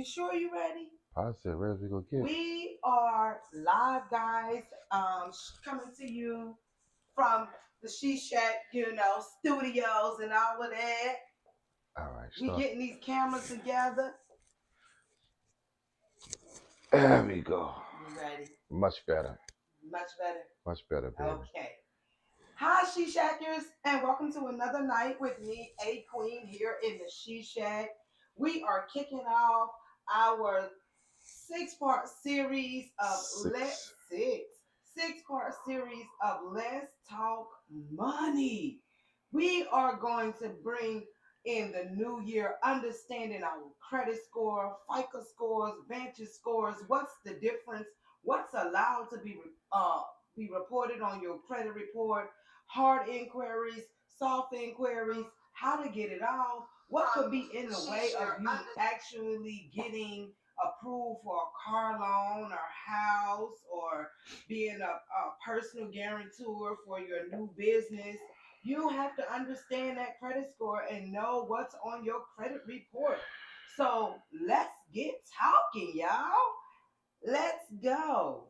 sure you ready? Positive. Where's we gonna get? We are live, guys. Coming to you from the She Shack, studios and all of that. All right, We start. getting these cameras together. There we go. You ready? Much better. Much better. Much better, baby. Okay. Hi, She Shackers, and welcome to another night with me, A Queen, here in the She Shack. We are kicking off our six-part series of Six. six-part series of Let's Talk Money. We are going to bring in the new year understanding our credit score, FICO scores, Vantage scores. What's the difference? What's allowed to be reported on your credit report? Hard inquiries, soft inquiries, how to get it off, what could be in the way of you actually getting approved for a car loan or house or being a personal guarantor for your new business. You have to understand that credit score and know what's on your credit report. So let's get talking, y'all. Let's go.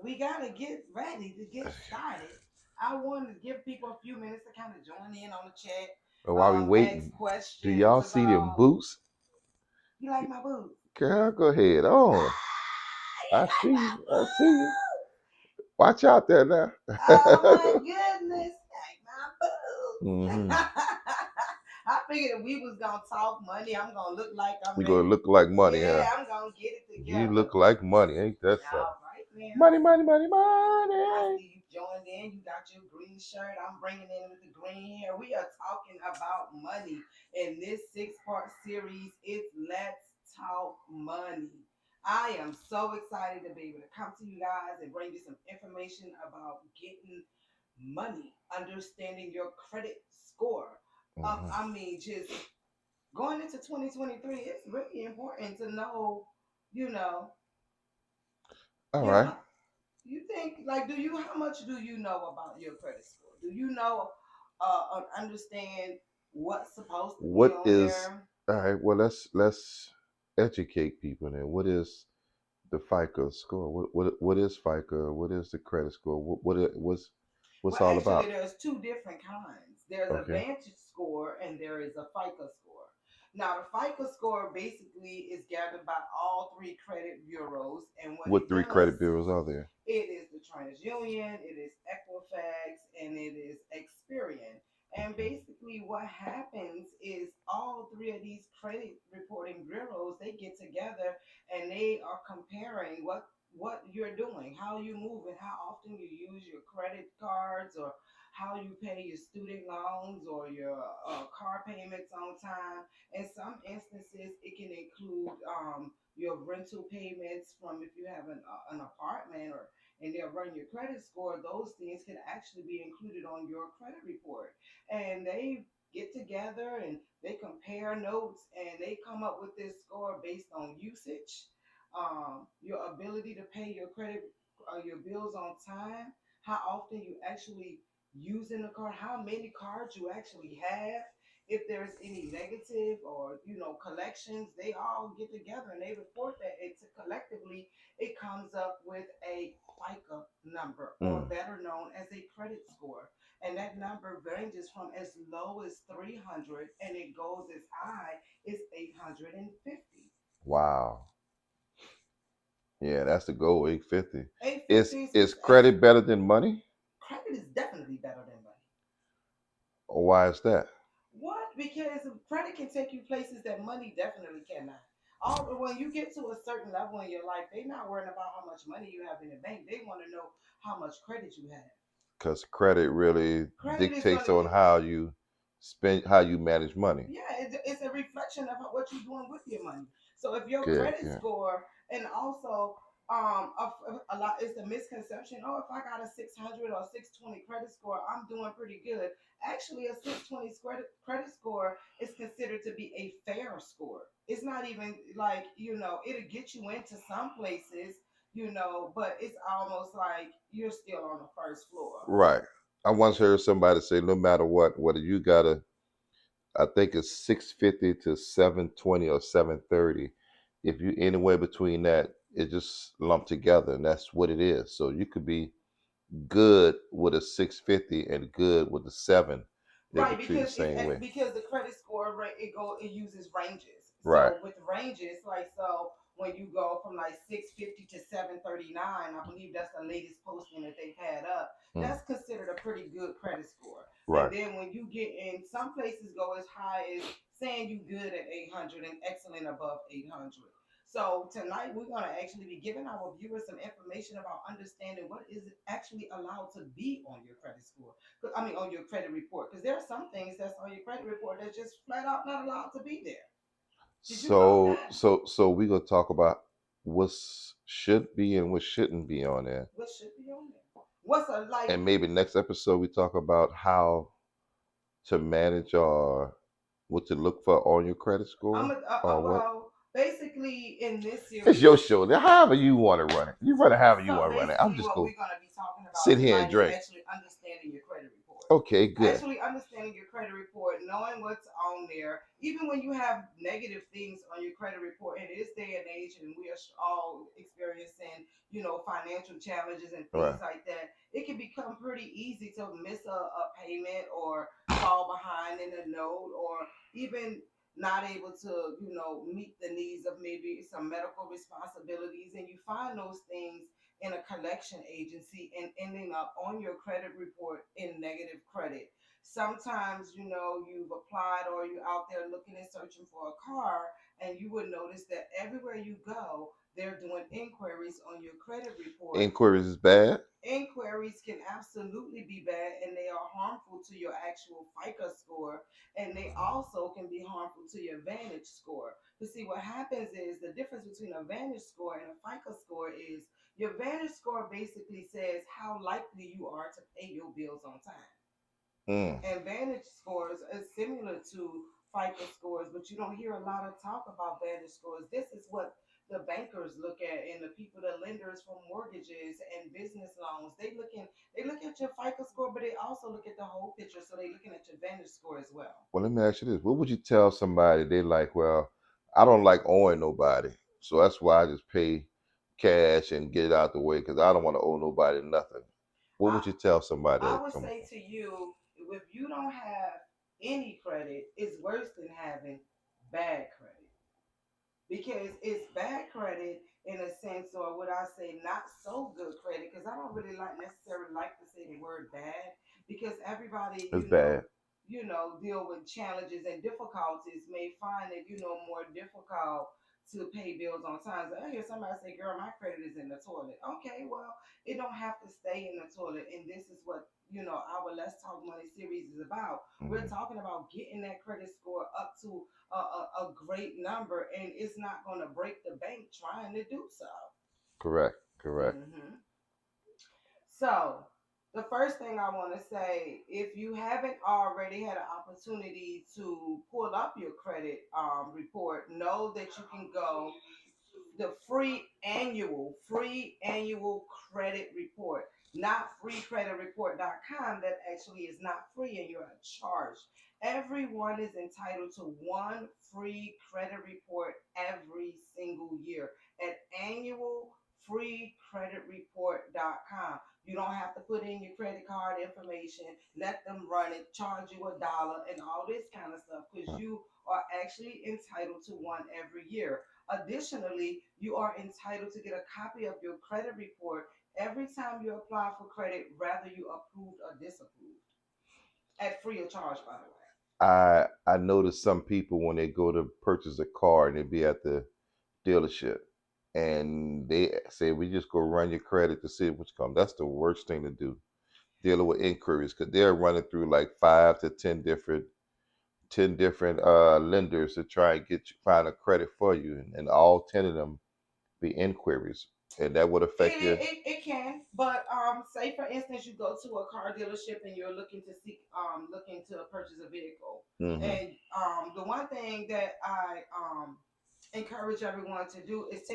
We got to get ready to get started. I want to give people a few minutes to kind of join in on the chat, But while we ask waiting, do questions y'all see them about, boots? you like my boots? Girl, go ahead. Oh, You I like see my you. I see you. boots? Watch out there now. Oh my goodness, like my hmm boots. I figured if we was gonna talk money, I'm gonna look like I'm You gonna ready. look like money, huh? Yeah, I'm gonna get it You together. look like money, ain't that something? All right, man. Money, money, money, I money. see you joined in. You got your green shirt. I'm bringing in with the green hair. We are talking about money in this six-part series. It's Let's Talk Money. I am so excited to be able to come to you guys and bring you some information about getting money, understanding your credit score. hmm I mean, just going into 2023, it's really important to know, you know, All yeah, right. you think like do you how much do you know about your credit score? Do you know understand what's supposed to be What on is there? all right? Well, let's educate people then. What is the FICO score? What is FICO? What is the credit score? What's Well, all actually about? there's two different kinds. There's a Okay. Vantage score and there is a FICO score. Now the FICO score basically is gathered by all three credit bureaus, and what What it three does, credit bureaus are there? it is the TransUnion, it is Equifax, and it is Experian. And Okay. basically, what happens is all three of these credit reporting bureaus they get together and they are comparing what you're doing, how you move, and how often you use your credit cards, or how you pay your student loans or your car payments on time. In some instances, it can include your rental payments from if you have an apartment, or and they'll run your credit score. Those things can actually be included on your credit report, and they get together and they compare notes and they come up with this score based on usage, your ability to pay your credit your bills on time, how often you actually using the card, how many cards you actually have, if there's any negative or collections. They all get together and they report that it's collectively it comes up with a FICA number, or Mm. better known as a credit score. And that number ranges from as low as 300 and it goes as high as 850. Wow. Yeah, that's the goal. 850. Is 850 is is credit better than money? credit is definitely better than money. Or why is that? What? Because credit can take you places that money definitely cannot. All when you get to a certain level in your life, they're not worrying about how much money you have in the bank. They want to know how much credit you have. Because credit really Credit is going dictates to on get, how you spend, how you manage money. yeah, it's a reflection of what you're doing with your money. So if your Good, credit good. score, and also a lot, it's a misconception. Oh, if I got a 600 or 620 credit score, I'm doing pretty good. Actually, a 620 credit score is considered to be a fair score. It's not even like, it'll get you into some places, but it's almost like you're still on the first floor. Right. I once heard somebody say, no matter what, whether you got a, I think it's 650 to 720 or 730, if you anywhere between that, it just lumped together, and that's what it is. So you could be good with a 650 and good with a 7. They Right, could treat the because same way. because the credit score it uses ranges. Right. So with ranges, like so when you go from like 650 to 739, I believe that's the latest posting that they've had up. Mm, That's considered a pretty good credit score. And right. then when you get in, some places go as high as saying you good at 800 and excellent above 800. So tonight we're going to actually be giving our viewers some information about understanding what is actually allowed to be on your credit score. I mean, on your credit report, because there are some things that's on your credit report that's just flat out not allowed to be there. Did you know that? So we're gonna talk about what should be and what shouldn't be on there. What should be on there? What's a like? And maybe next episode we talk about how to manage or what to look for on your credit I'm score a, or what. well, basically in this It's series. your show. However you want to run it. You run it however you So want to run it. I'm basically, just what going we're going to be talking to about sit here and tonight is drink. actually understanding your credit report. Okay, good. Actually understanding your credit report, knowing what's on there, even when you have negative things on your credit report in this day and age, and we are all experiencing, financial challenges and things Right. like that, it can become pretty easy to miss a payment or fall behind in a note or even not able to, meet the needs of maybe some medical responsibilities. And you find those things in a collection agency and ending up on your credit report in negative credit. Sometimes, you've applied or you're out there looking and searching for a car, and you would notice that everywhere you go, they're doing inquiries on your credit report. Inquiries is bad. Inquiries can absolutely be bad, and they are harmful to your actual FICO score, and they also can be harmful to your Vantage score. But see, what happens is the difference between a Vantage score and a FICO score is your Vantage score basically says how likely you are to pay your bills on time. Mm. And Vantage scores is similar to FICO scores, but you don't hear a lot of talk about Vantage scores. This is what the bankers look at, and the people, the lenders for mortgages and business loans. They look at your FICO score, but they also look at the whole picture. So they're looking at your Vantage score as well. Well, let me ask you this: what would you tell somebody they like? Well, I don't like owing nobody, so that's why I just pay cash and get it out the way because I don't want to owe nobody nothing. What I would you tell somebody I that would come? say to you, if you don't have any credit, it's worse than having bad credit, because it's bad credit in a sense, or would I say not so good credit? Because I don't really necessarily like to say the word bad, because everybody, It's bad. deal with challenges and difficulties may find it, more difficult to pay bills on time. So I hear somebody say, "Girl, my credit is in the toilet." Okay, well, it don't have to stay in the toilet, and this is what our Let's Talk Money series is about. We're Hmm. talking about getting that credit score up to a great number, and it's not going to break the bank trying to do so. Correct. Correct. hmm So, the first thing I want to say, if you haven't already had an opportunity to pull up your credit report, know that you can go the free annual credit report, not freecreditreport.com. That actually is not free and you're charged. Everyone is entitled to one free credit report every single year at annualfreecreditreport.com. You don't have to put in your credit card information, let them run it, charge you $1 and all this kind of stuff, because you are actually entitled to one every year. Additionally, you are entitled to get a copy of your credit report every time you apply for credit, whether you approved or disapproved, at free of charge, by the way. I notice some people when they go to purchase a car and they be at the dealership and they say we just go run your credit to see what's come. That's the worst thing to do. Dealing with inquiries because they're running through like 5 to 10 different lenders to try and get you find a credit for you, and all 10 of them be inquiries, and that would affect you. It can, but say for instance, you go to a car dealership and you're looking to purchase a vehicle, Hmm. and the one thing that I encourage everyone to do is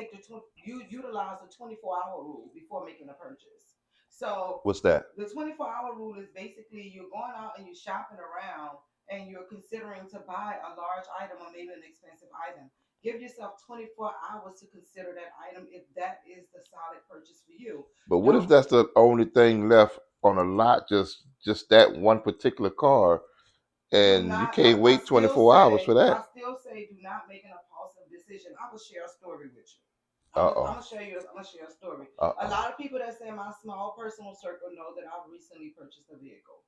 you utilize the 24-hour rule before making a purchase. So What's that? the 24-hour rule is basically you're going out and you're shopping around and you're considering to buy a large item or maybe an expensive item. Give yourself 24 hours to consider that item if that is the solid purchase for you. But what if Don't that's the only thing left on a lot, just that one particular car, do and you not. can't wait 24 hours for I that? still say do not make an impulsive decision. I will share a story with you. Uh I'm oh. gonna show you. I'm gonna share a story. Uh A oh. lot of people that say in my small personal circle know that I've recently purchased a vehicle,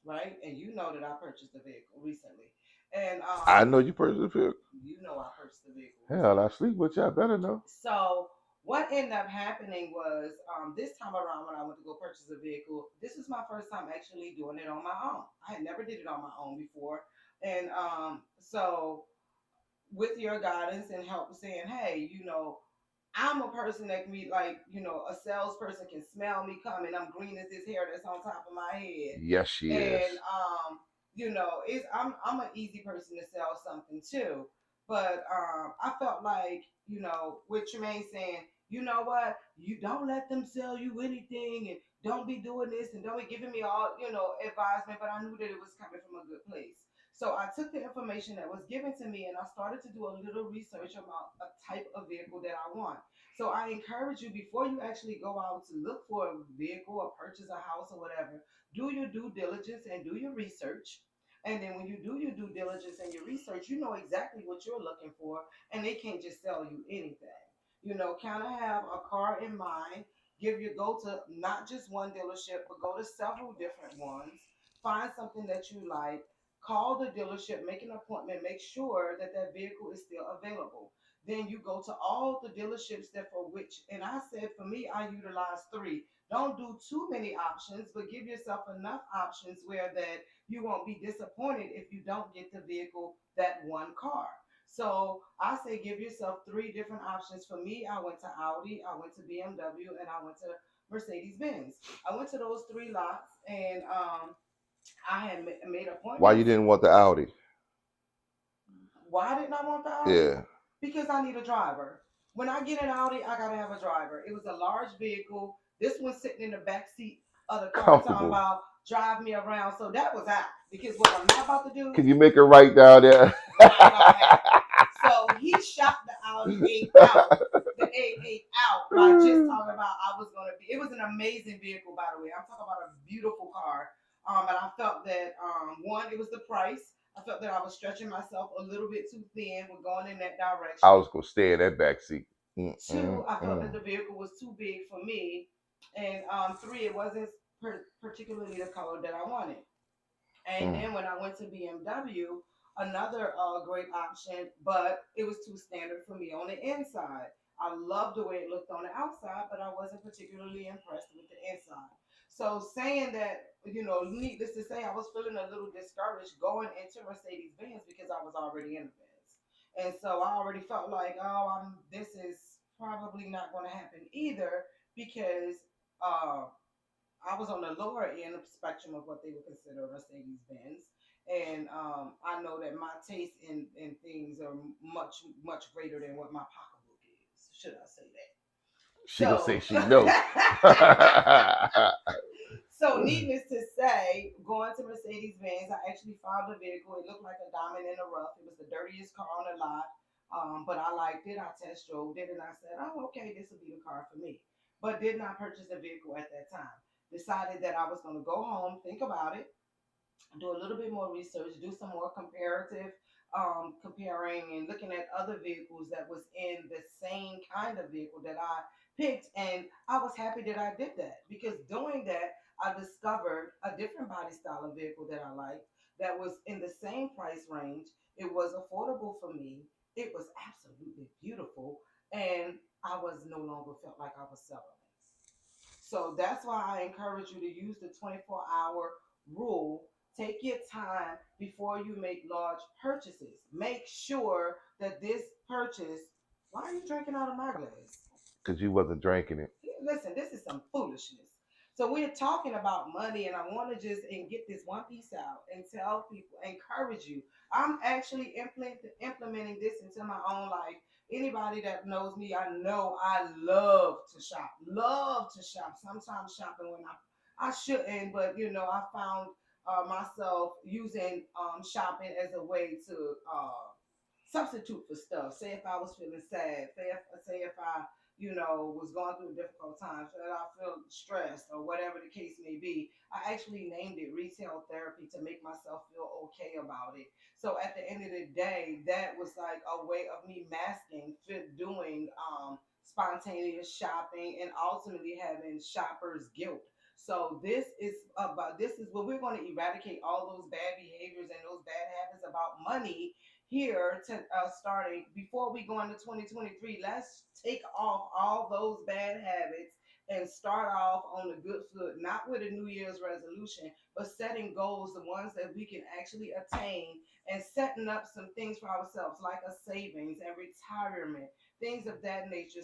right? And you know that I purchased a vehicle recently, and I know you purchased a vehicle. you know I purchased a vehicle Hell, I recently. sleep with you. I better know. So what ended up happening was this time around when I went to go purchase a vehicle, this was my first time actually doing it on my own. I had never did it on my own before, and so with your guidance and help saying, hey, I'm a person that can be like, a salesperson can smell me coming. I'm green as this hair that's on top of my head. Yes, she is. And I'm an easy person to sell something too. But I felt like, with Tremaine saying, you know what, you don't let them sell you anything and don't be doing this and don't be giving me all, advisement, but I knew that it was coming from a good place. So I took the information that was given to me and I started to do a little research about a type of vehicle that I want. So I encourage you before you actually go out to look for a vehicle or purchase a house or whatever, do your due diligence and do your research. And then when you do your due diligence and your research, you know exactly what you're looking for, and they can't just sell you anything. Kind of have a car in mind. Go to not just one dealership, but go to several different ones. Find something that you like. Call the dealership, make an appointment, make sure that that vehicle is still available. Then you go to all the dealerships that for which, and I said for me, I utilize three. Don't do too many options, but give yourself enough options where that you won't be disappointed if you don't get the vehicle that one car. So I say give yourself three different options. For me, I went to Audi, I went to BMW, and I went to Mercedes Benz. I went to those three lots, and I had made Why you appointments. didn't want the Audi? Why didn't I want the Audi? Yeah. Because I need a driver. When I get an Audi, I gotta have a driver. It was a large vehicle. This one's sitting in the back seat of the car talking Comfortable. about drive me around. So that was out. Because what I'm not about to do, Can you make it right down there? not gonna happen. So he shot the Audi 8 out, the A8 out by just talking about I was gonna be. It was an amazing vehicle, by the way. I'm talking about a beautiful car. And I felt that one, it was the price. I felt that I was stretching myself a little bit too thin with going in that I direction. was gonna stay in that back seat. Two, I felt Mm-mm-mm. that the vehicle was too big for me, and three, it wasn't particularly the color that I wanted. And Mm. then when I went to BMW, another great option, but it was too standard for me on the inside. I loved the way it looked on the outside, but I wasn't particularly impressed with the inside. So saying that, needless to say, I was feeling a little discouraged going into Mercedes Benz because I was already in the Benz. And so I already felt like, oh, this is probably not going to happen either because uh, I was on the lower end of the spectrum of what they would consider a Mercedes Benz. And I know that my taste in things are much, much greater than what my pocketbook is. Should I say that? She gonna say So, she know. so needless to say, going to Mercedes Benz, I actually found a vehicle. It looked like a diamond in the rough. It was the dirtiest car on the lot, but I liked it. I test drove it, and I said, "Oh, okay, this will be the car for me." But did not purchase a vehicle at that time. Decided that I was going to go home, think about it, do a little bit more research, do some more comparative comparing and looking at other vehicles that was in the same kind of vehicle that I picked. And I was happy that I did that because doing that, I discovered a different body style of vehicle that I liked that was in the same price range. It was affordable for me. It was absolutely beautiful. And I was no longer felt like I was selling it. So that's why I encourage you to use the 24-hour rule. Take your time before you make large purchases. Make sure that this purchase, why are you drinking out of my glass? Cause you wasn't drinking it. Listen, this is some foolishness. So we're talking about money, and I want to just and get this one piece out and tell people, encourage you. I'm actually implementing this into my own life. Anybody that knows me, I know I love to shop. Love to shop. Sometimes shopping when I shouldn't, but I found myself using shopping as a way to substitute for stuff. Say if I was feeling sad, say if I, was going through a difficult time, so that I feel stressed or whatever the case may be. I actually named it retail therapy to make myself feel okay about it. So at the end of the day, that was like a way of me masking fit doing spontaneous shopping and ultimately having shoppers guilt. So this is what we're going to eradicate all those bad behaviors and those bad habits about money here to starting before we go into 2023. Let's take off all those bad habits and start off on a good foot, not with a New Year's resolution, but setting goals, the ones that we can actually attain, and setting up some things for ourselves, like a savings and retirement, things of that nature,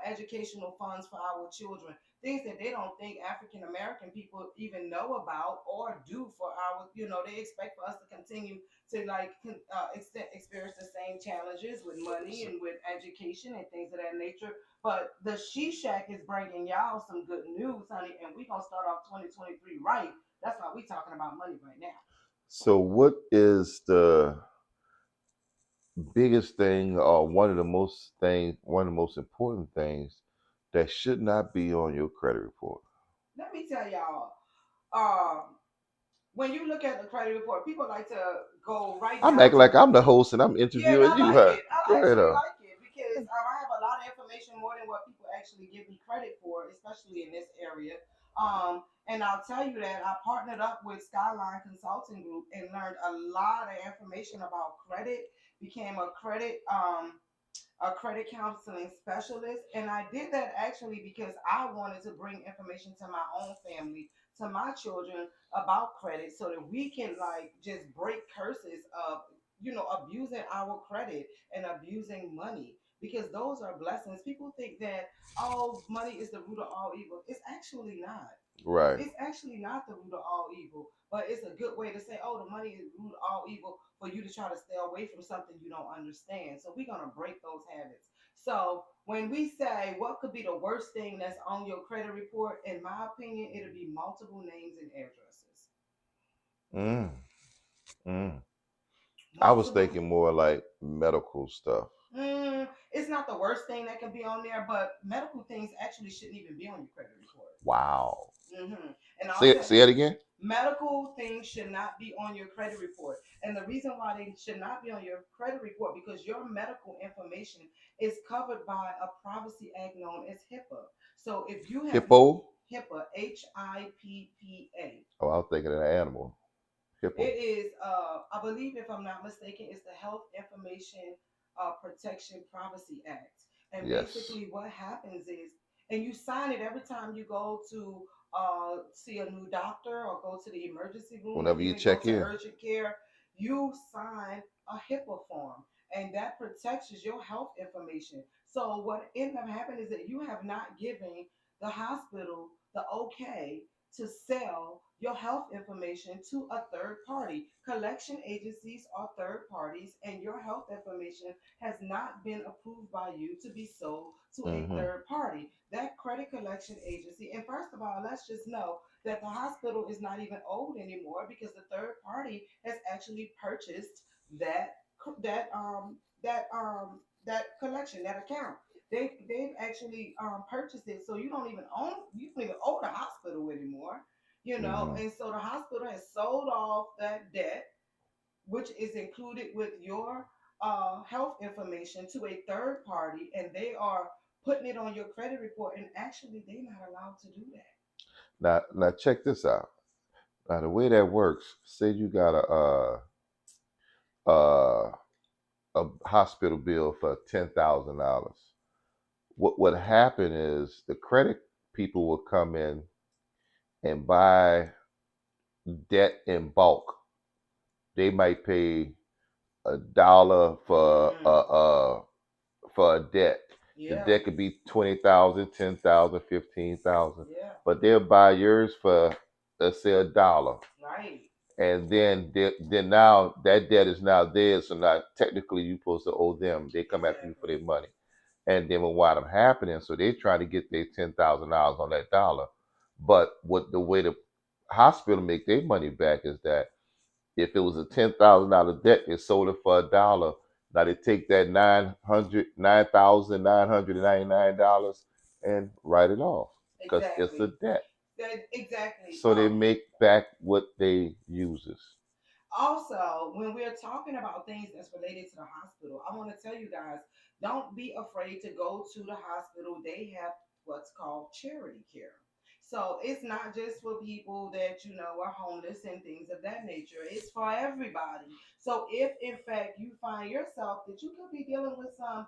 educational funds for our children, things that they don't think African American people even know about or do for our, they expect for us to continue to like experience the same challenges with money So, and with education and things of that nature. But the She Shack is bringing y'all some good news, honey, and we're gonna start off 2023 right. That's why we talking about money right now. so what is the biggest thing, or one of the most important things that should not be on your credit report? Let me tell y'all, um, when you look at the credit report, people like to go right I'm down acting to like the. I'm the host and I'm Yeah, and interviewing I you, like huh? it. I Go ahead, actually like it because I have a lot of information more than what people actually give me credit for, especially in this area. And I'll tell you that I partnered up with Skyline Consulting Group and learned a lot of information about credit. Became a credit counseling specialist, and I did that actually because I wanted to bring information to my own family, to my children, about credit, so that we can like just break curses of abusing our credit and abusing money, because those are blessings. People think that, oh, money is the root of all evil. It's actually not. right? It's actually not the root of all evil, but it's a good way to say, oh, the money is the root of all evil, for you to try to stay away from something you don't understand. So we're gonna break those habits. So when we say what could be the worst thing that's on your credit report, in my opinion, it'll be multiple names and addresses. Mm, mm. I was Multiple. thinking more like medical stuff. It's not the worst thing that can be on there, but medical things actually shouldn't even be on your credit report. Wow. And I'll Say it. tell Say it again. medical things should not be on your credit report. And the reason why they should not be on your credit report, because your medical information is covered by a privacy act known as HIPAA. So if you have Hippo. HIPAA, HIPPA, Oh, I was thinking of an animal. Hippo. it is, I believe, if I'm not mistaken, it's the Health Information Protection Privacy Act. And Yes. basically, what happens is, and you sign it every time you go to see a new doctor or go to the emergency room or Whenever you even go check to in. urgent care, you sign a HIPAA form, and that protects your health information. So, what ends up happening is that you have not given the hospital the okay to sell your health information to a third party. Collection agencies are third parties, and your health information has not been approved by you to be sold to a Mm-hmm. third party. That credit collection agency, and first of all, let's just know that the hospital is not even owed anymore, because the third party has actually purchased that that collection, that account. They've actually purchased it, so you don't even owe the hospital anymore. Mm-hmm. And so the hospital has sold off that debt, which is included with your health information, to a third party, and they are putting it on your credit report. And actually, they're not allowed to do that. Now check this out. Now the way that works. Say you got uh, a hospital bill for $10,000. What would happen is the credit people will come in and buy debt in bulk. They might pay $1 Mm, for a debt. The yeah, debt could be 20,000, 10,000, 15,000, yeah, but they'll buy yours for, let's say, $1, right, and then now that debt is now theirs. So now technically you're supposed to owe them. They come after you for exactly. their money, and then what wind up happening? So they try to get their $10,000 on that dollar. But what the way the hospital make their money back is that if it was a $10,000 debt, they sold it for $1. Now they take that $9,999 and write it off because it's a Exactly. debt. Exactly. So they make back what they uses. Also, when we're talking about things that's related to the hospital, I want to tell you guys, don't be afraid to go to the hospital. They have what's called charity care. So it's not just for people that are homeless and things of that nature. It's for everybody. So if in fact you find yourself that you could be dealing with some,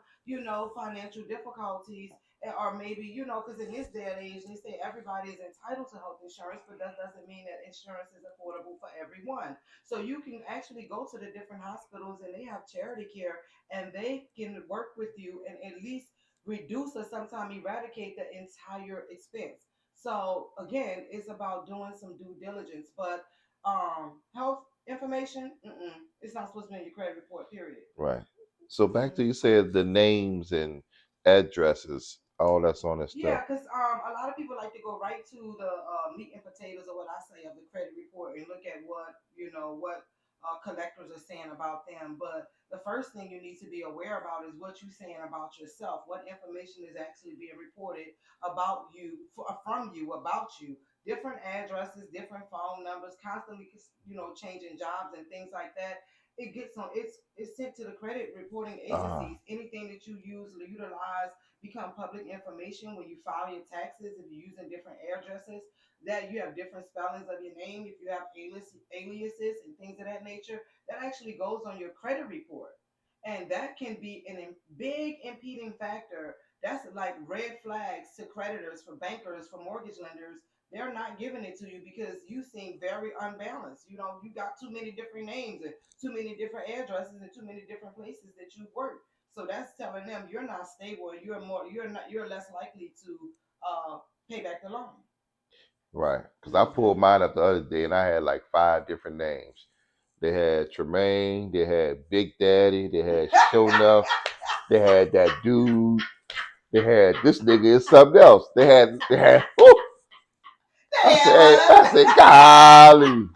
financial difficulties, or maybe, because in this day and age, they say everybody is entitled to health insurance, but that doesn't mean that insurance is affordable for everyone. So you can actually go to the different hospitals and they have charity care, and they can work with you and at least reduce or sometimes eradicate the entire expense. So again, it's about doing some due diligence, but health information, it's not supposed to be in your credit report. Period. Right. So back to Hmm. you said the names and addresses, all that's on that stuff. Yeah, because a lot of people like to go right to the meat and potatoes, or what I say, of the credit report, and look at what collectors are saying about them. But the first thing you need to be aware about is what you're saying about yourself. What information is actually being reported about you, from you, about you. Different addresses, different phone numbers, constantly changing jobs and things like that. It's sent to the credit reporting Ah, agencies. Anything that you use or utilize become public information when you file your taxes. If you're using different addresses, that you have different spellings of your name, if you have aliases and things of that nature, that actually goes on your credit report. And that can be big impeding factor. That's like red flags to creditors, for bankers, for mortgage lenders. They're not giving it to you because you seem very unbalanced. You got too many different names and too many different addresses and too many different places that you work. So that's telling them you're not stable, and you're less likely to uh, pay back the loan. right. Because I pulled Hmm. mine up the other day and I had like five different names. They had Tremaine, they had Big Daddy, they had Show Enough, they had that dude, they had this nigga is something else. They had whew, I said, golly,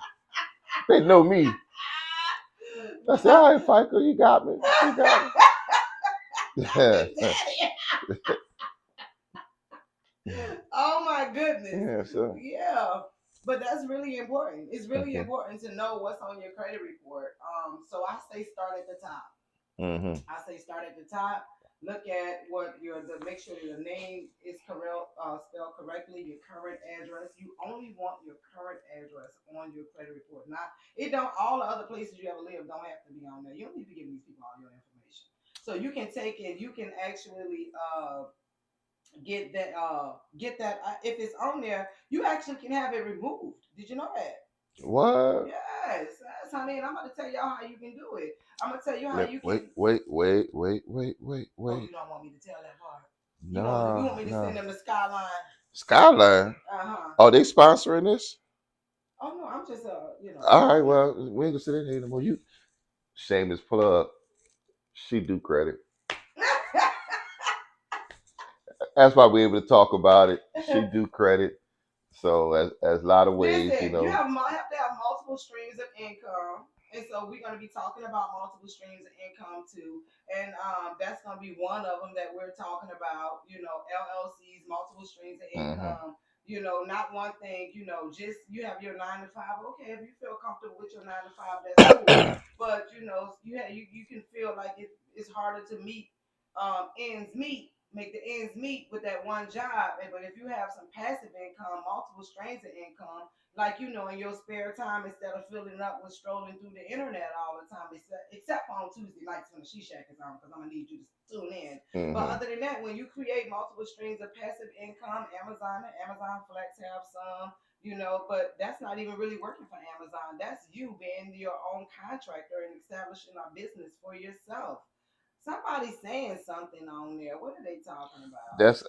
they know me. I said, all right, FICO, you got me. You got Big me. Daddy. Oh my goodness. Yeah, so Yeah. But that's really important. It's really okay. important to know what's on your credit report. So I say start at the top. Mm-hmm. I say start at the top. Look at make sure your name is correct, spelled correctly. Your current address. You only want your current address on your credit report. Not it don't all the other places you ever lived don't have to be on there. You don't need to be giving these people all your information. So you can take it. You can actually get that if it's on there. You actually can have it removed. Did you know that? What? Yes, honey, and I'm going to tell y'all how you can do it. I'm going to tell you how Wait, you wait, can. wait, wait, wait, wait, wait, Oh, wait. you don't want me to tell that part. You Nah, want me to nah. send them the Skyline? Skyline. Uh-huh. Are they sponsoring this? Oh no, I'm just All right, you know. well, we ain't gonna sit in here anymore. You shameless plug. She do credit. That's why we're able to talk about it. She do credit. So as a lot of ways, Listen, you have to have multiple streams of income. And so we're going to be talking about multiple streams of income too. And that's going to be one of them that we're talking about, LLCs, multiple streams of hmm income. Not one thing, just you have your 9 to 5. Okay, if you feel comfortable with your 9 to 5, that's cool. But, you can feel like it's harder to meet ends meet, make the ends meet with that one job. But if you have some passive income, multiple streams of income, like in your spare time, instead of filling up with strolling through the internet all the time, except on Tuesday nights when the She Shack is on, because I'm gonna need you to tune in. But hmm other than that, when you create multiple streams of passive income, Amazon Flex have some. But that's not even really working for Amazon. That's you being your own contractor and establishing a business for yourself. Somebody's saying something on there. What are they talking about? That's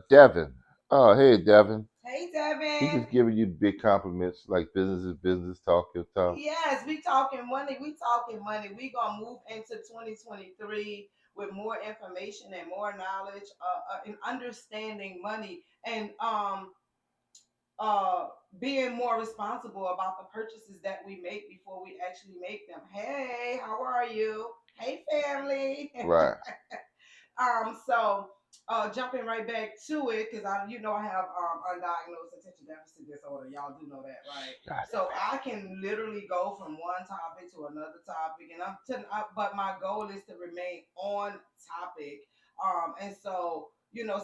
Devin. Oh, hey Devin. Hey, He Devin. just giving you big compliments like business is business, talk your talk. Yes, we talking money. We talking money. We gonna move into 2023 with more information and more knowledge, and understanding money, and uh, being more responsible about the purchases that we make before we actually make them. Hey, how are you? Hey, family. Right. So jumping right back to it, because I have undiagnosed attention deficit disorder. Y'all do know that, right? So I can literally go from one topic to another topic, and but my goal is to remain on topic. And so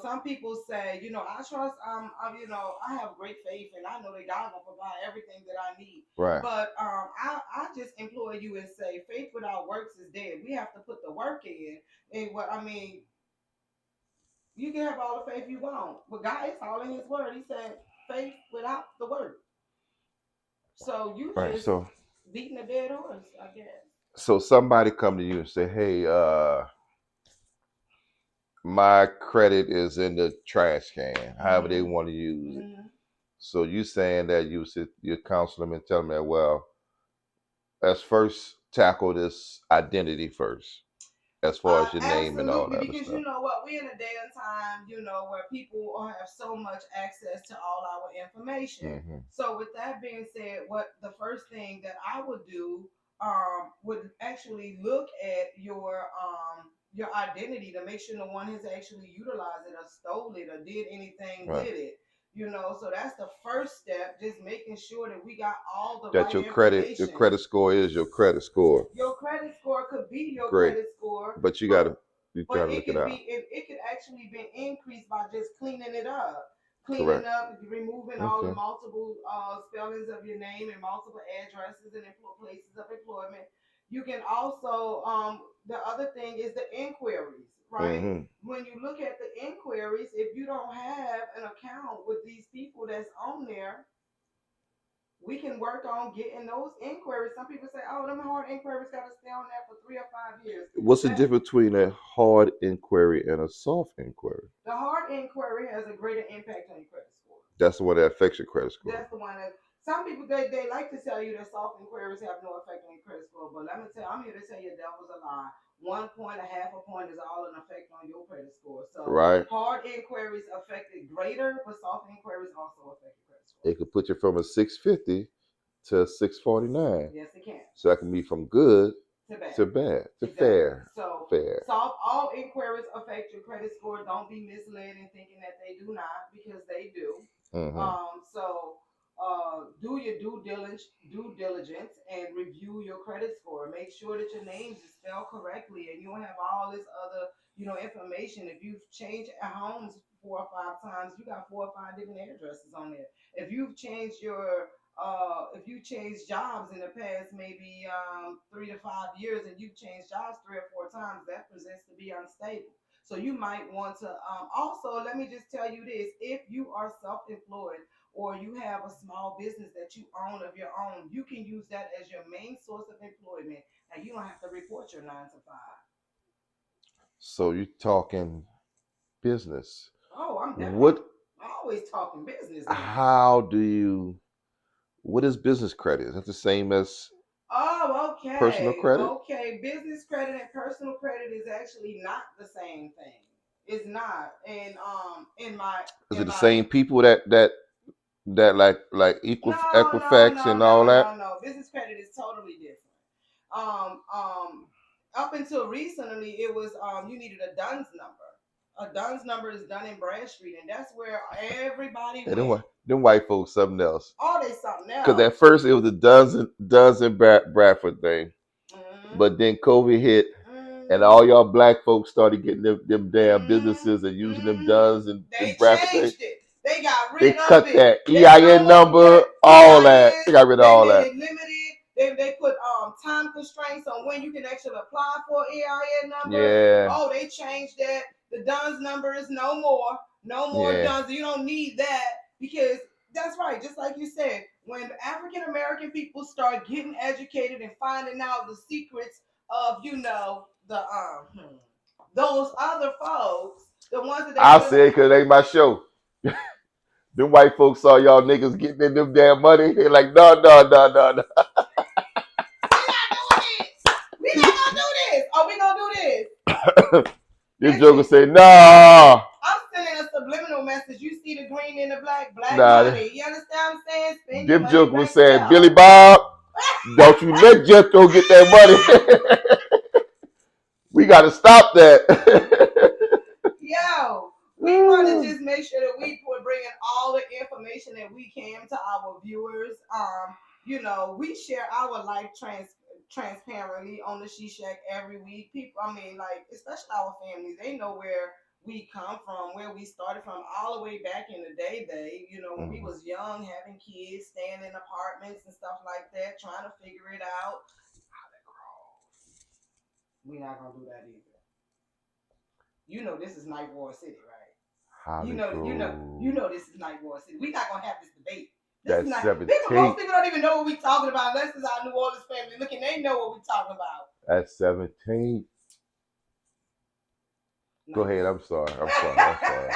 some people say, I trust, I have great faith, and I know that God will provide everything that I need. Right. But I just implore you and say, faith without works is dead. We have to put the work in. And what I mean, you can have all the faith you want, but God, it's all in His Word. He said, faith without the Word. So you Right. just So beating a dead horse, I guess. so somebody come to you and say, "Hey, my credit is in the trash can." However they want to use it. So you saying that you counsel them and tell them that, well, let's first tackle this identity first, as far as your name and all Absolutely, that other because stuff. you know what, we're in a day and time, where people have so much access to all our information. So with that being said, what the first thing that I would do would actually look at your identity to make sure no one has actually utilized it or stole it or did anything Right. with it. So that's the first step, just making sure that we got all the That right your information. credit score is your credit score. Your credit score could be your Great. credit score, But you but gotta look it out. it could actually be increased by just cleaning it up. Cleaning Correct. up, removing all the Okay. multiple spellings of your name and multiple addresses and places of employment. You can also the other thing is the inquiries, right? When you look at the inquiries, if you don't have an account with these people that's on there, we can work on getting those inquiries. Some people say, "Oh, them hard inquiries got to stay on there for 3 or 5 years." What's the difference between a hard inquiry and a soft inquiry? The hard inquiry has a greater impact on your credit score. That's the one that affects your credit score. That's the one that some people they like to tell you that soft inquiries have no effect on your credit score, but let me tell you, I'm here to tell you, devil's a lie. 1 point, a half a point is all an effect on your credit score. So right. Hard inquiries affect it greater, but soft inquiries also affect your credit score. It could put you from a 650 to 649. Yes, it can. So that can be from good to bad. To bad. To exactly. Fair. So fair. All inquiries affect your credit score. Don't be misled in thinking that they do not, because they do. Do your due diligence and review your credit score. Make sure that your names is spelled correctly and you don't have all this other information. If you've changed homes 4 or 5 times, you got 4 or 5 different addresses on there. If you've changed if you changed jobs in the past maybe 3 to 5 years, and you've changed jobs 3 or 4 times, that presents to be unstable. So you might want to also, let me just tell you this: if you are self-employed or you have a small business that you own of your own, you can use that as your main source of employment, and you don't have to report your 9 to 5. So you're talking business. Oh, I'm definitely always talking business. What is business credit? Is that the same as okay. personal credit? Okay, business credit and personal credit is actually not the same thing. It's not. And is it the same people that like Equifax and all that? No. Business credit is totally different. Up until recently, it was you needed a DUNS number. A DUNS number is done in Bradstreet, and that's where everybody went. Them white folks something else. Oh, they something else. Because at first it was the Duns and Bradford thing, but then COVID hit, and all y'all black folks started getting them damn businesses and using them Duns and Bradford. They changed it. They got rid of it. They cut that EIN number, all that. They got rid of all that. They put time constraints on when you can actually apply for EIN number. Yeah. Oh, they changed that. The DUNS number is no more. No more DUNS. You don't need that, because that's right. Just like you said, when African American people start getting educated and finding out the secrets of those other folks, the ones that I'll say it because it ain't my show. Them white folks saw y'all niggas getting in them damn money. They're like, no. We not doing this. We not gonna do this. Oh, we gonna do this. This joker say, nah. I'm sending a subliminal message. You see the green and the black money. You understand what I'm saying? Them joker was saying, Billy Bob, don't you let Jethro get that money. We got to stop that. Yo, we want to just make sure that we put bringing all the information that we can to our viewers. We share our life transparently on the She Shack every week. People, I mean, like especially our families, they know where we come from, where we started from, all the way back in the day. When we Mhm. was young, having kids, staying in apartments and stuff like that, trying to figure it out. We're not gonna do that either. This is Night War City, right? This is Night War City. We're not gonna have this debate. This is That's not people. Most 17th. people don't even know what we're talking about unless it's our New Orleans family looking. They know what we're talking about. That's 17th. Go Night ahead. War. I'm sorry. I'm sorry. I'm sorry.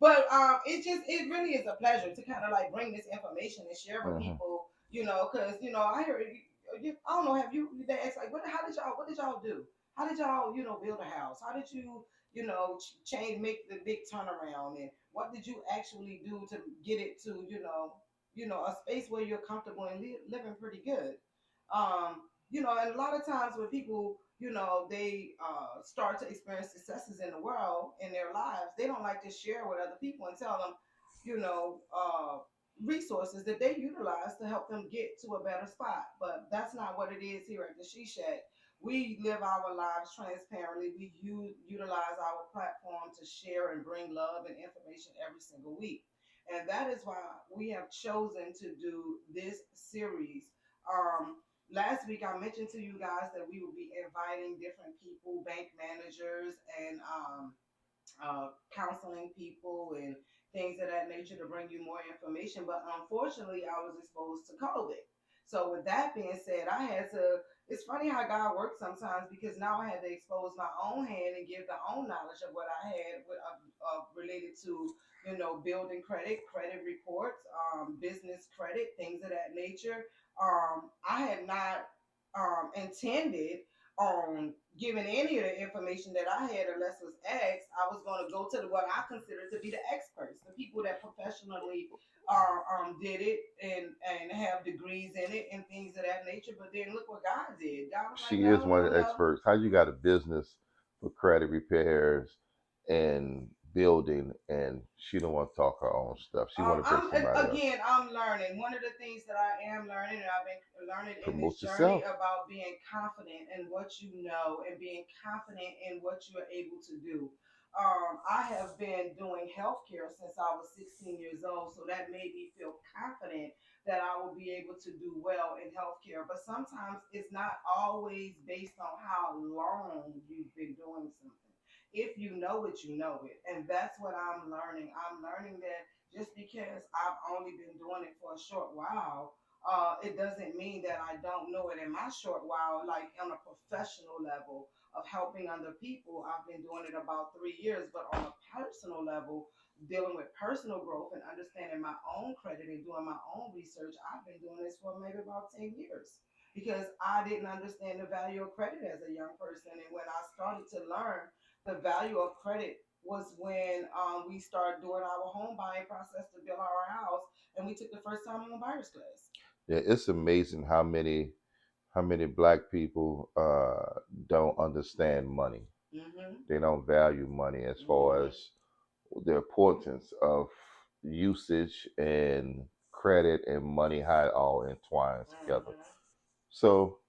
But it really is a pleasure to kind of like bring this information and share with Mhm. people. Because I heard. I don't know. Have you? They asked like, what did y'all do? How did y'all build a house? How did you change, make the big turnaround, and what did you actually do to get it to a space where you're comfortable and living pretty good. And a lot of times when people, they start to experience successes in the world in their lives, they don't like to share with other people and tell them, resources that they utilize to help them get to a better spot. But that's not what it is here at the She Shack. We live our lives transparently. We utilize our platform to share and bring love and information every single week. And that is why we have chosen to do this series. Last week, I mentioned to you guys that we will be inviting different people, bank managers, and counseling people and things of that nature to bring you more information. But unfortunately, I was exposed to COVID. So with that being said, I had to. It's funny how God works sometimes because now I had to expose my own hand and give the own knowledge of what I had related to building credit reports, business credit, things of that nature. I had not intended on giving any of the information that I had unless was asked. I was going to go to what I consider to be the experts, the people that professionally did it and have degrees in it and things of that nature. But then look what God did. God was like, She is no, one no, of the no. experts. How you got a business for credit repairs and building, and she don't want to talk her own stuff. She want to bring somebody else. I'm learning. One of the things that I am learning, and I've been learning in this Promote journey yourself. about being confident in what you know and being confident in what you're able to do. I have been doing healthcare since I was 16 years old, so that made me feel confident that I will be able to do well in healthcare. But sometimes it's not always based on how long you've been doing something. If you know it, you know it. And that's what I'm learning. I'm learning that just because I've only been doing it for a short while, it doesn't mean that I don't know it in my short while, like on a professional level of helping other people. I've been doing it about 3 years, but on a personal level, dealing with personal growth and understanding my own credit and doing my own research, I've been doing this for maybe about 10 years because I didn't understand the value of credit as a young person. And when I started to learn the value of credit was when we started doing our home buying process to build our house, and we took the first time home buyers class. Yeah, it's amazing how many black people don't understand money. Mhm. They don't value money as far Mhm. as the importance of usage and credit and money, how it all entwines together. Mhm. So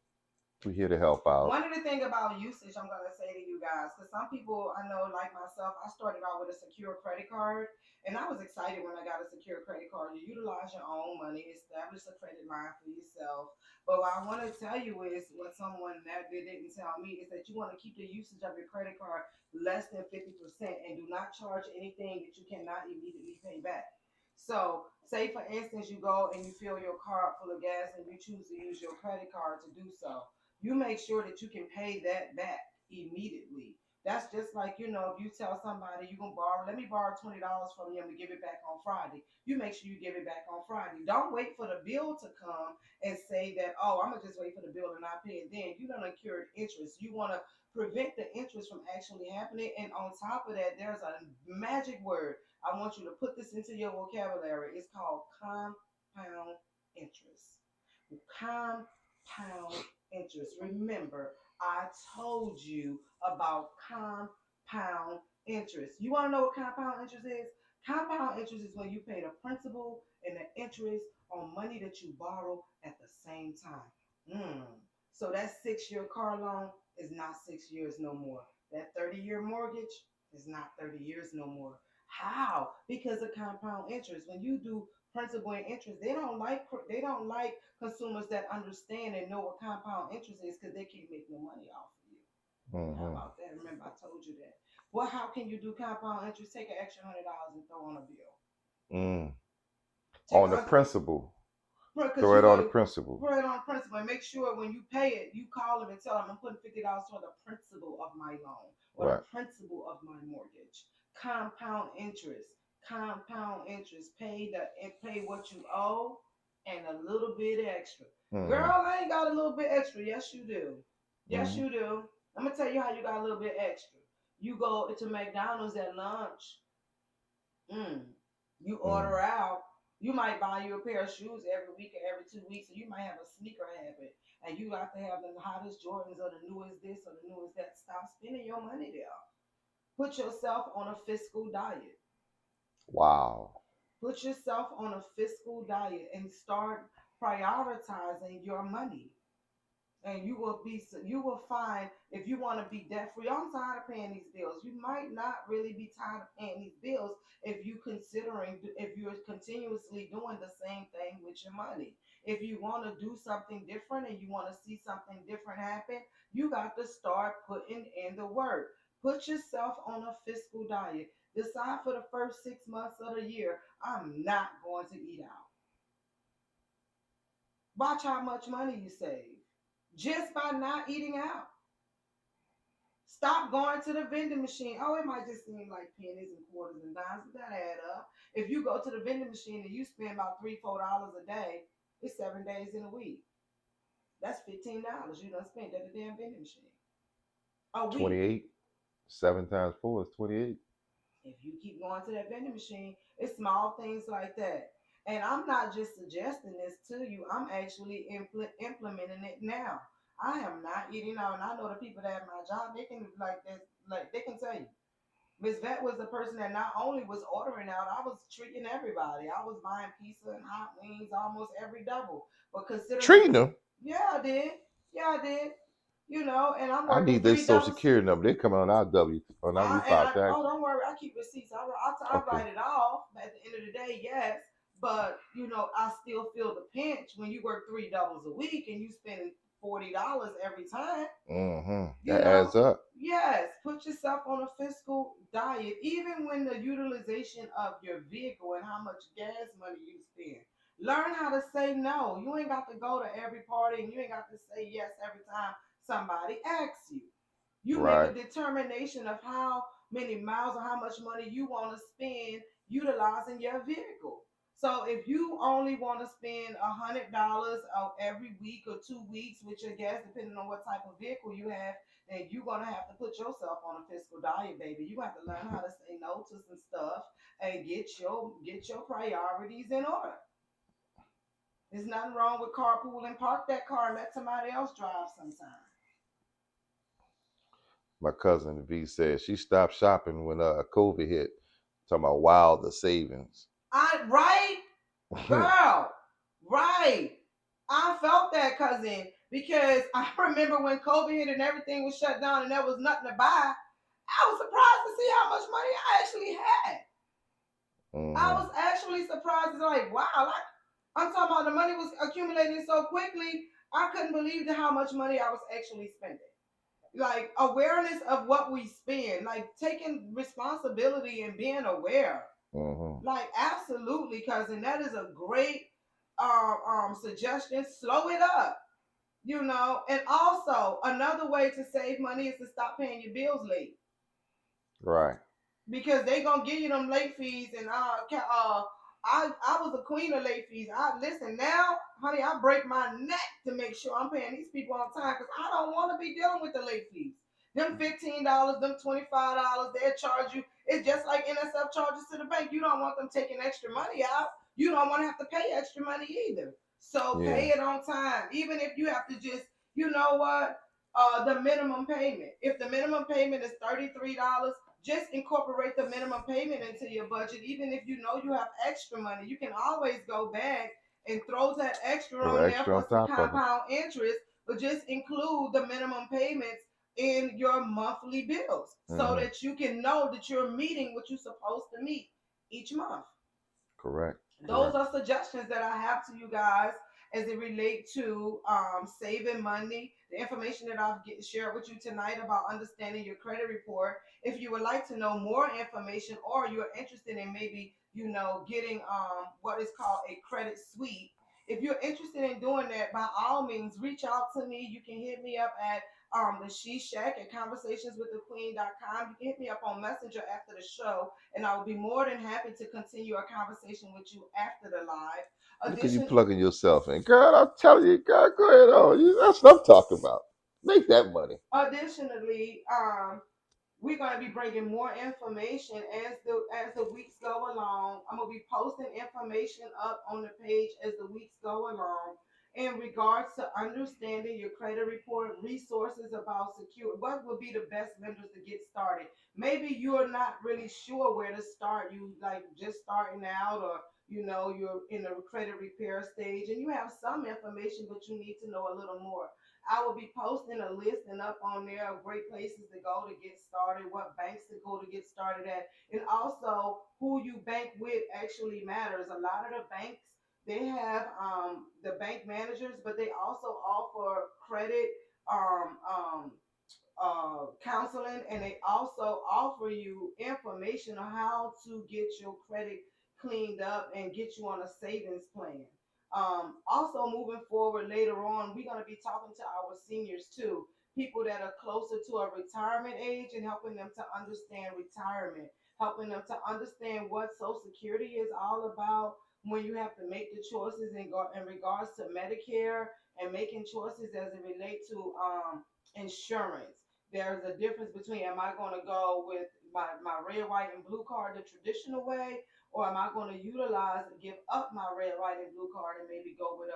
we're here to help out. One of the thing about usage, I'm gonna say to you guys, because some people I know, like myself, I started out with a secure credit card, and I was excited when I got a secure credit card. You utilize your own money, establish a credit line for yourself. But what I want to tell you is, what someone that they didn't tell me is that you want to keep the usage of your credit card less than 50%, and do not charge anything that you cannot immediately pay back. So, say for instance, you go and you fill your car up full of gas, and you choose to use your credit card to do so, you make sure that you can pay that back immediately. That's just like, if you tell somebody you're gonna borrow, let me borrow $20 from you, I'm gonna give it back on Friday. You make sure you give it back on Friday. Don't wait for the bill to come and say that, oh, I'm gonna just wait for the bill and not pay it then. You're gonna incur interest. You wanna prevent the interest from actually happening. And on top of that, there's a magic word. I want you to put this into your vocabulary. It's called compound interest. Compound interest. Remember, I told you about compound interest. You want to know what compound interest is? Compound interest is when you pay the principal and the interest on money that you borrow at the same time. Mm. So that 6 year car loan is not 6 years no more. That 30-year mortgage is not 30 years no more. How? Because of compound interest. When you do principal and interest, they don't like consumers that understand and know what compound interest is because they can't make no money off of you. How Hmm. about that? Remember, I told you that. Well, how can you do compound interest? Take an extra $100 and throw on a bill. Mm. Take On the a principal. because Throw you're it on the gonna principal. put it on principal and make sure when you pay it, you call them and tell them I'm putting $50 toward the principal of my loan or the Right. principal of my mortgage. Compound interest. Compound interest. Pay what you owe and a little bit extra. Girl, Hmm. I ain't got a little bit extra. Yes, you do. Yes, Hmm. you do. I'm gonna tell you how you got a little bit extra. You go to McDonald's at lunch. Mm. You order Mm. out. You might buy you a pair of shoes every week or every 2 weeks, or you might have a sneaker habit, and you got to have the hottest Jordans or the newest this or the newest that. Stop spending your money there. Put yourself on a fiscal diet. Wow. Put yourself on a fiscal diet and start prioritizing your money. And you will find if you want to be debt free. I'm tired of paying these bills. You might not really be tired of paying these bills if you're continuously doing the same thing with your money. If you want to do something different and you want to see something different happen, you got to start putting in the work. Put yourself on a fiscal diet. Decide for the first 6 months of the year, I'm not going to eat out. Watch how much money you save just by not eating out. Stop going to the vending machine. Oh, it might just seem like pennies and quarters and dimes, but that add up. If you go to the vending machine and you spend about $3, $4 a day, it's 7 days in a week. That's $15 you done spent at the damn vending machine. A week. 28. 7 times 4 is 28. If you keep going to that vending machine, it's small things like that. And I'm not just suggesting this to you, I'm actually implementing it now. I am not eating out, and I know the people that have my job, they can like this, like they can tell you. Miss Vet was the person that not only was ordering out, I was treating everybody. I was buying pizza and hot wings almost every double. But considering, Treating them. yeah, I did. Yeah, I did. And I'm I working need their three social doubles. security number. They coming on our W5 Oh, taxes. don't worry, I keep receipts. I Okay. write it off. At the end of the day, yes, but I still feel the pinch when you work three doubles a week and you spend $40 every time. You That know, adds up. yes, put yourself on a fiscal diet, even when the utilization of your vehicle and how much gas money you spend. Learn how to say no. You ain't got to go to every party and you ain't got to say yes every time somebody asks you. You make a Right. determination of how many miles or how much money you want to spend utilizing your vehicle. So if you only want to spend $100 every week or 2 weeks with your gas, depending on what type of vehicle you have, then you're gonna have to put yourself on a fiscal diet, baby. You have to learn how to say no to some stuff and get your priorities in order. There's nothing wrong with carpooling. Park that car and let somebody else drive sometime. My cousin V said she stopped shopping when COVID hit. Talking about wow the savings. I right, girl, right. I felt that, cousin, because I remember when COVID hit and everything was shut down and there was nothing to buy. I was surprised to see how much money I actually had. I Hmm. was actually surprised, like, wow, like I'm talking about the money was accumulating so quickly. I couldn't believe how much money I was actually spending. Like awareness of what we spend, like taking responsibility and being aware. Hmm. Like absolutely, cousin. That is a great suggestion. Slow it up, And also another way to save money is to stop paying your bills late Right. because they gonna give you them late fees. And I was a queen of late fees. I listen now, honey. I break my neck to make sure I'm paying these people on time because I don't want to be dealing with the late fees. Them $15, them $25, they'll charge you. It's just like NSF charges to the bank. You don't want them taking extra money out. You don't want to have to pay extra money either. So Yeah. pay it on time, even if you have to just, you know what? the minimum payment. If the minimum payment is $33, just incorporate the minimum payment into your budget. Even if you know you have extra money, you can always go back and throw that extra Throw on there extra for on some top of it. compound interest, but just include the minimum payments in your monthly bills so Hmm. that you can know that you're meeting what you're supposed to meet each month. Correct. Those Correct. are suggestions that I have to you guys as it relate to saving money. The information that I've shared with you tonight about understanding your credit report. If you would like to know more information, or you're interested in maybe getting what is called a credit suite. If you're interested in doing that, by all means, reach out to me. You can hit me up at the She Shack at conversationswiththequeen.com. You can hit me up on Messenger after the show, and I will be more than happy to continue a conversation with you after the live. Look at you plugging yourself in. Girl, I'm telling you, girl, go ahead on. That's what I'm talking about. Make that money. Additionally, we're going to be bringing more information as the weeks go along. I'm going to be posting information up on the page as the weeks go along in regards to understanding your credit report, resources about secure, what would be the best lenders to get started. Maybe you're not really sure where to start. You like just starting out, or you're in a credit repair stage and you have some information but you need to know a little more. I will be posting a list and up on there of great places to go to get started, what banks to go to get started at, and also who you bank with actually matters. A lot of the banks, they have the bank managers, but they also offer credit um, um, counseling, and they also offer you information on how to get your credit cleaned up and get you on a savings plan. Also, moving forward later on, we're going to be talking to our seniors too, people that are closer to a retirement age, and helping them to understand retirement, helping them to understand what Social Security is all about when you have to make the choices in regards to Medicare, and making choices as it relates to insurance. There's a difference between, am I going to go with my red, white, and blue card the traditional way, or am I going to utilize and give up my red, white, and blue card and maybe go with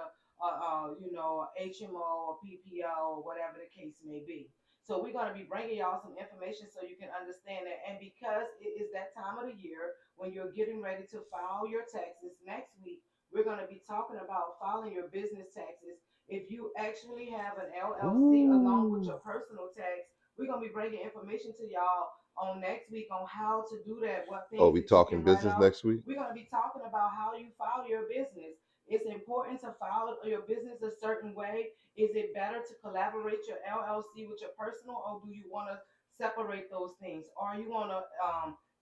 HMO or PPO or whatever the case may be. So we're going to be bringing y'all some information so you can understand that. And because it is that time of the year when you're getting ready to file your taxes next week, we're going to be talking about filing your business taxes. If you actually have an LLC along with Ooh. your personal tax, we're going to be bringing information to y'all on next week on how to do that, what Oh, things we that you talking can write business off. next week? We're going to be talking about how you file your business. It's important to file your business a certain way. Is it better to collaborate your LLC with your personal, or do you want to separate those things? Are you on a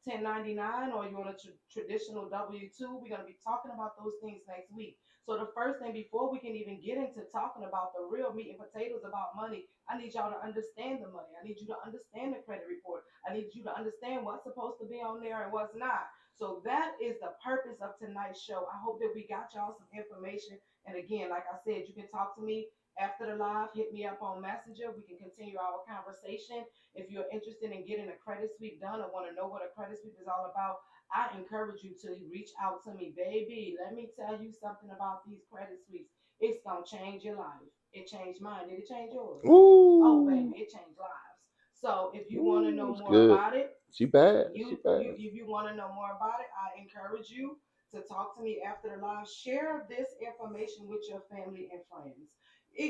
1099, or you on a traditional W-2? We're going to be talking about those things next week. So the first thing, before we can even get into talking about the real meat and potatoes about money, I need y'all to understand the money. I need you to understand the credit report. I need you to understand what's supposed to be on there and what's not. So that is the purpose of tonight's show. I hope that we got y'all some information. And again, like I said, you can talk to me after the live. Hit me up on Messenger. We can continue our conversation. If you're interested in getting a credit sweep done or want to know what a credit sweep is all about, I encourage you to reach out to me, baby. Let me tell you something about these credit sweeps. It's gonna change your life. It changed mine. Did it change yours? Oh, Ooh. baby, it changed lives. So if you want to Ooh, know it's more good. about it, She bad. She you bad. if you want to know more about it, I encourage you to talk to me after the live. Share this information with your family and friends.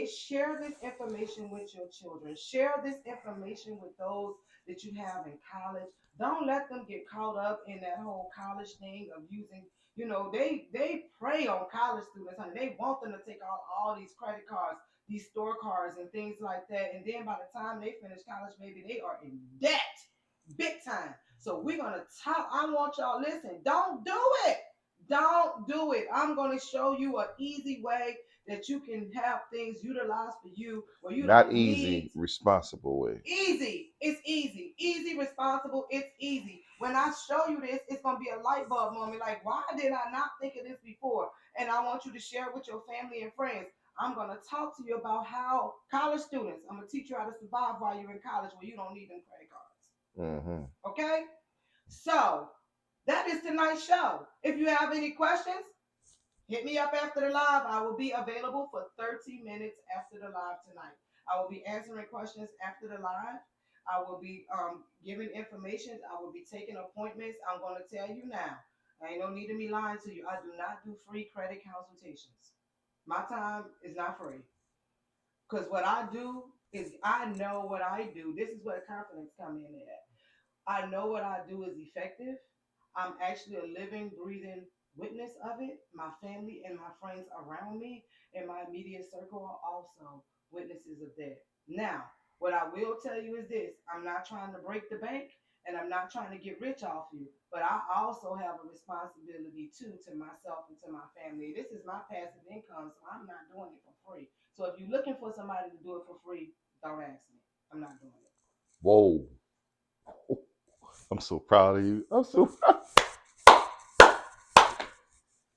Share this information with your children. Share this information with those that you have in college. Don't let them get caught up in that whole college thing of using. They prey on college students, honey. They want them to take all these credit cards, these store cards, and things like that. And then by the time they finish college, maybe they are in debt big time. So we're gonna talk. I want y'all listen. Don't do it. Don't do it. I'm gonna show you an easy way that you can have things utilized for you where you Not don't easy, need. responsible way. Easy. It's easy. Easy, responsible. It's easy. When I show you this, it's gonna be a light bulb moment. Like, why did I not think of this before? And I want you to share it with your family and friends. I'm gonna talk to you about how college students. I'm gonna teach you how to survive while you're in college where you don't need them credit cards. Mm-hmm. Okay? So that is tonight's show. If you have any questions, hit me up after the live. I will be available for 30 minutes after the live tonight. I will be answering questions after the live. I will be giving information. I will be taking appointments. I'm going to tell you now. I ain't no need to be lying to you. I do not do free credit consultations. My time is not free. Because what I do is I know what I do. This is where confidence come in at. I know what I do is effective. I'm actually a living, breathing witness of it. My family and my friends around me and my immediate circle are also witnesses of that. Now, what I will tell you is this: I'm not trying to break the bank and I'm not trying to get rich off you, but I also have a responsibility too to myself and to my family. This is my passive income, so I'm not doing it for free. So if you're looking for somebody to do it for free, don't ask me. I'm not doing it. Whoa. I'm so proud of you. I'm so proud.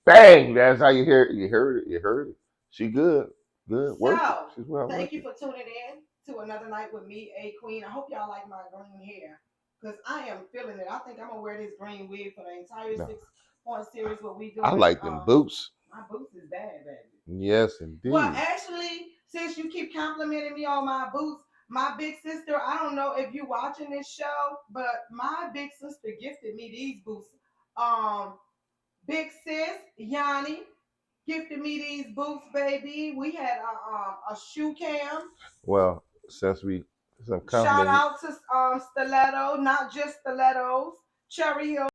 Bang! That's how you hear it. You heard it. You heard it. She good. Good. Working. So, She's well thank you working. for tuning in to another night with me, A Queen. I hope y'all like my green hair because I am feeling it. I think I'm gonna wear this green wig for the entire No, 6 point series. What we I doing? like them boots. My boots is bad, baby. Yes, Well, indeed. actually, since you keep complimenting me on my boots, my big sister. I don't know if you watching this show, but my big sister gifted me these boots. Um, Big sis Yanni gifted me these boots, baby. We had a shoe cam. Well, since we some Shout compliment. out to Stiletto, not just Stilettos, Cherry Hill